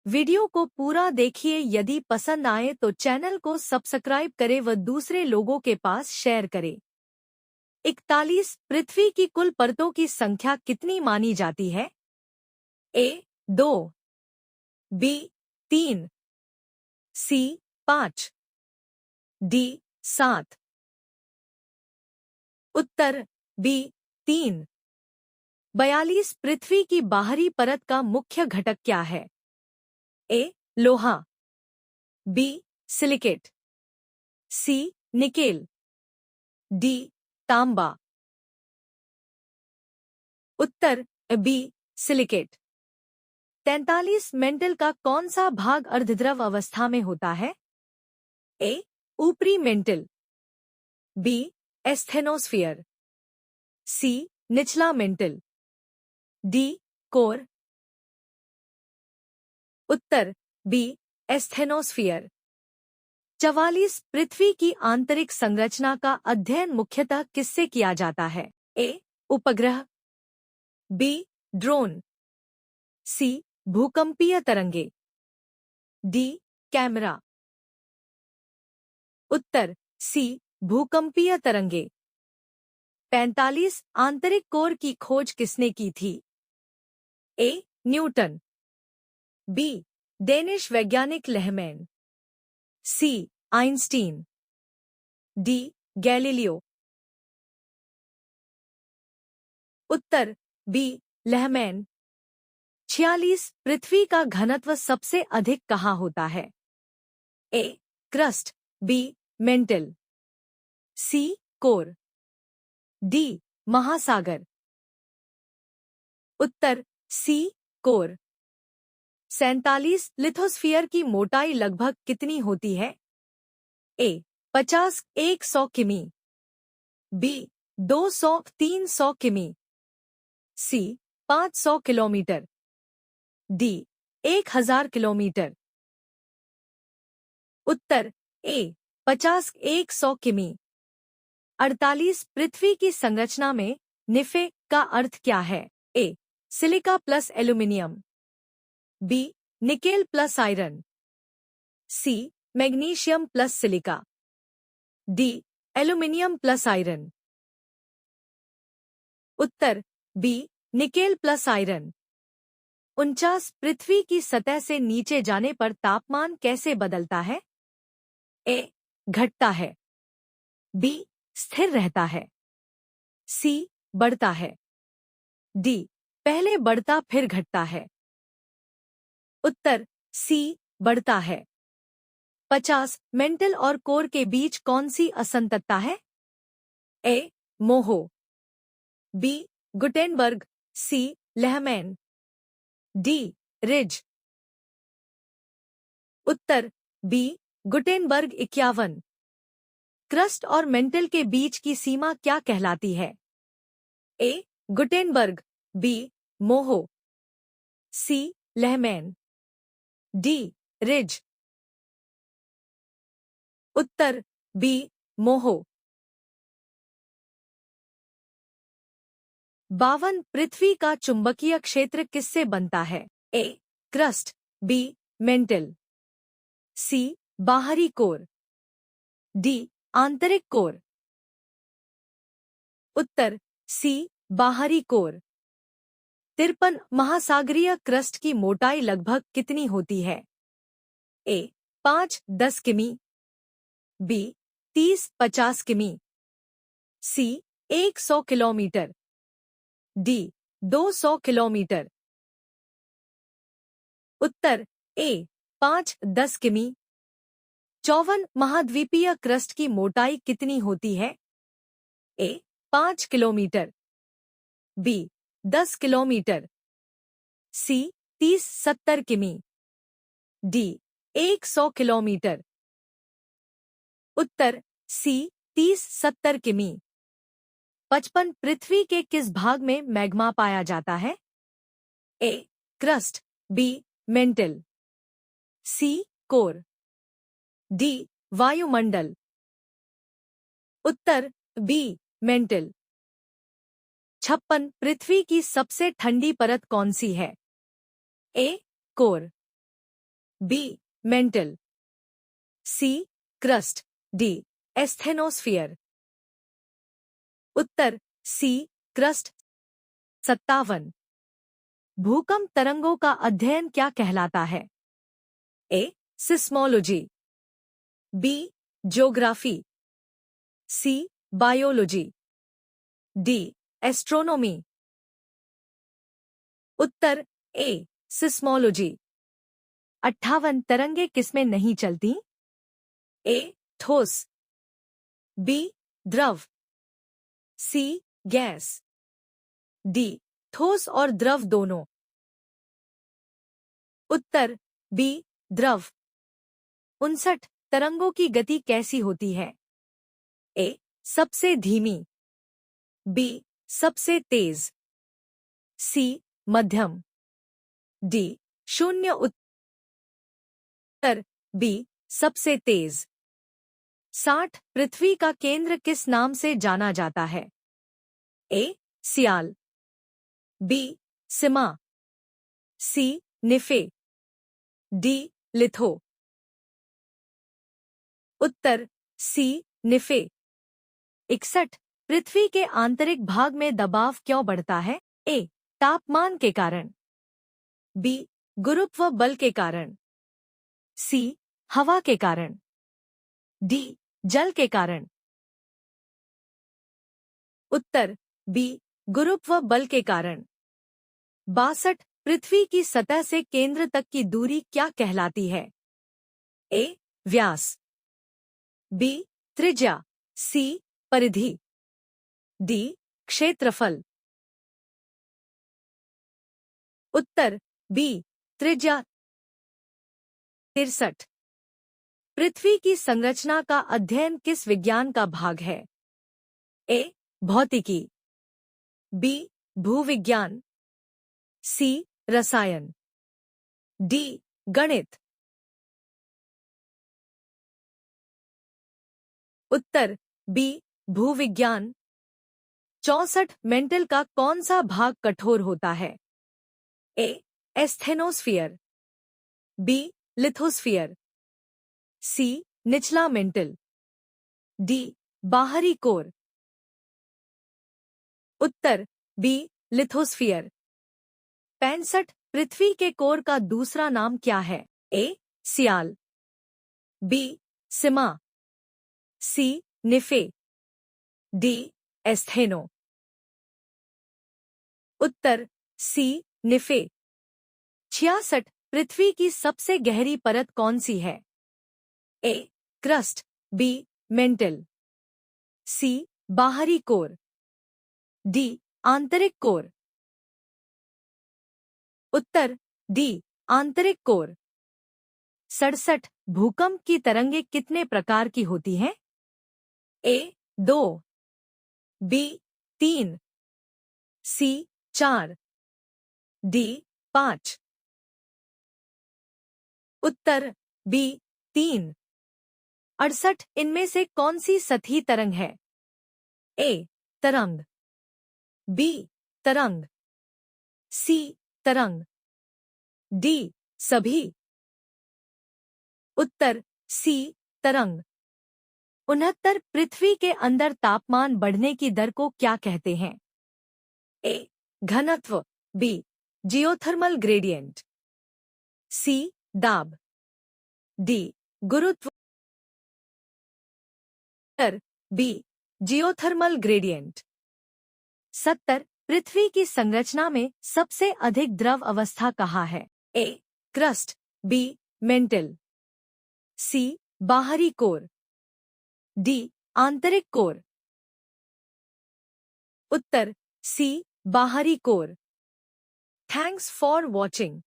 Video को पूरा देखिए। यदि पसंद आए तो चैनल को सब्सक्राइब करें व दूसरे लोगों के पास शेयर करें। 41 पृथ्वी की कुल परतों की संख्या कितनी मानी जाती है? ए 2, बी 3, सी 5, डी 7। उत्तर बी 3। 42 पृथ्वी की बाहरी परत का मुख्य घटक क्या है? ए लोहा, बी सिलिकेट, सी निकेल, डी तांबा। उत्तर बी सिलिकेट। 43 मेंटल का कौन सा भाग अर्धद्रव अवस्था में होता है? ए ऊपरी मेंटल, बी एस्थेनोस्फीयर, सी निचला मेंटल, डी कोर। उत्तर बी एस्थेनोस्फीयर। 44 पृथ्वी की आंतरिक संरचना का अध्ययन मुख्यतः किससे किया जाता है? ए उपग्रह, बी ड्रोन, सी भूकंपीय तरंगे, डी कैमरा। उत्तर सी भूकंपीय तरंगे। 45 आंतरिक कोर की खोज किसने की थी? ए न्यूटन, बी डेनिश वैज्ञानिक Lehmann, C Einstein, D Galileo. उत्तर बी लेहमैन। 46 पृथ्वी का घनत्व सबसे अधिक कहाँ होता है? A crust, B mantle, C core, D महासागर। उत्तर सी कोर। 47 लिथोस्फीयर की मोटाई लगभग कितनी होती है? ए 50-100 किमी, बी 200-300 किमी, सी 500 किलोमीटर, डी 1000 किलोमीटर। उत्तर ए 50-100 किमी। 48 पृथ्वी की संरचना में निफे का अर्थ क्या है? A silica plus aluminium, B nickel plus iron, C magnesium plus silica, D aluminium plus iron. उत्तर बी निकेल प्लस आयरन। 49 पृथ्वी की सतह से नीचे जाने पर तापमान कैसे बदलता है? ए घटता है, बी स्थिर रहता है, सी बढ़ता है, डी पहले बढ़ता फिर घटता है। उत्तर सी बढ़ता है। 50 मेंटल और कोर के बीच कौन सी असंततता है? ए मोहो, बी गुटेनबर्ग, सी लेहमैन, डी रिज। उत्तर बी गुटेनबर्ग। 51 क्रस्ट और मेंटल के बीच की सीमा क्या कहलाती है? ए गुटेनबर्ग, बी मोहो, सी लेहमैन, डी रिज। उत्तर बी मोहो। 52 पृथ्वी का चुंबकीय क्षेत्र किससे बनता है? ए क्रस्ट, बी मेंटल, सी बाहरी कोर, डी आंतरिक कोर। उत्तर सी बाहरी कोर। 53 महासागरीय क्रस्ट की मोटाई लगभग कितनी होती है? ए 5-10 किमी, बी 30-50 किमी, सी 100 किलोमीटर, डी 200 किलोमीटर। उत्तर ए 5-10 किमी। 54 महाद्वीपीय क्रस्ट की मोटाई कितनी होती है? ए 5 किलोमीटर, बी 10 किलोमीटर, सी 30-70 किमी, डी 100 किलोमीटर। उत्तर सी 30-70 किमी। 55 पृथ्वी के किस भाग में मैग्मा पाया जाता है? A crust, B mantle, C core, D वायुमंडल। उत्तर बी मेंटल। 56 पृथ्वी की सबसे ठंडी परत कौन सी है? A core, B mantle, C crust, D asthenosphere. उत्तर सी क्रस्ट। 57। भूकंप तरंगों का अध्ययन क्या कहलाता है? A seismology, B geography, C biology, D astronomy. उत्तर ए सिस्मोलॉजी। 58। तरंगे किसमें नहीं चलती? ए ठोस, बी द्रव, सी गैस, डी ठोस और द्रव दोनों। उत्तर बी द्रव। 59। तरंगों की गति कैसी होती है? ए सबसे धीमी, बी सबसे तेज, सी मध्यम, डी शून्य। उत्तर बी सबसे तेज। 60। पृथ्वी का केंद्र किस नाम से जाना जाता है? ए सियाल, बी सिमा, सी निफे, डी लिथो। उत्तर सी निफे। 61। पृथ्वी के आंतरिक भाग में दबाव क्यों बढ़ता है? ए तापमान के कारण, बी गुरुत्व बल के कारण, सी हवा के कारण, डी जल के कारण। उत्तर बी गुरुत्व बल के कारण। 62। पृथ्वी की सतह से केंद्र तक की दूरी क्या कहलाती है? ए व्यास, बी त्रिज्या, सी परिधि, डी क्षेत्रफल। उत्तर बी त्रिज्या। 63। पृथ्वी की संरचना का अध्ययन किस विज्ञान का भाग है? ए भौतिकी, बी भूविज्ञान, सी रसायन, डी गणित। उत्तर बी भूविज्ञान। 64। मेंटल का कौन सा भाग कठोर होता है? ए एस्थेनोस्फियर, बी लिथोस्फियर, सी निचला मेंटल, डी बाहरी कोर। उत्तर बी लिथोस्फियर। 65। पृथ्वी के कोर का दूसरा नाम क्या है? ए सियाल, बी सिमा, सी निफे, डी एस्थेनो। उत्तर सी निफे। 66। पृथ्वी की सबसे गहरी परत कौन सी है? ए क्रस्ट, बी मेंटल, सी बाहरी कोर, डी आंतरिक कोर। उत्तर डी आंतरिक कोर। 67। भूकंप की तरंगे कितने प्रकार की होती हैं? ए 2, बी 3, सी 4, डी 5। उत्तर बी 3। 68। इनमें से कौन सी सतही तरंग है? ए तरंग, बी तरंग, सी तरंग, डी सभी। उत्तर सी तरंग। 69। पृथ्वी के अंदर तापमान बढ़ने की दर को क्या कहते हैं? ए घनत्व, बी जियोथर्मल ग्रेडियंट, सी दाब, डी गुरुत्व। उत्तर बी जियोथर्मल ग्रेडियंट। 70। पृथ्वी की संरचना में सबसे अधिक द्रव अवस्था कहाँ है? ए क्रस्ट, बी मेंटल, सी बाहरी कोर, डी आंतरिक कोर। उत्तर सी बाहरी कोर। Thanks for watching.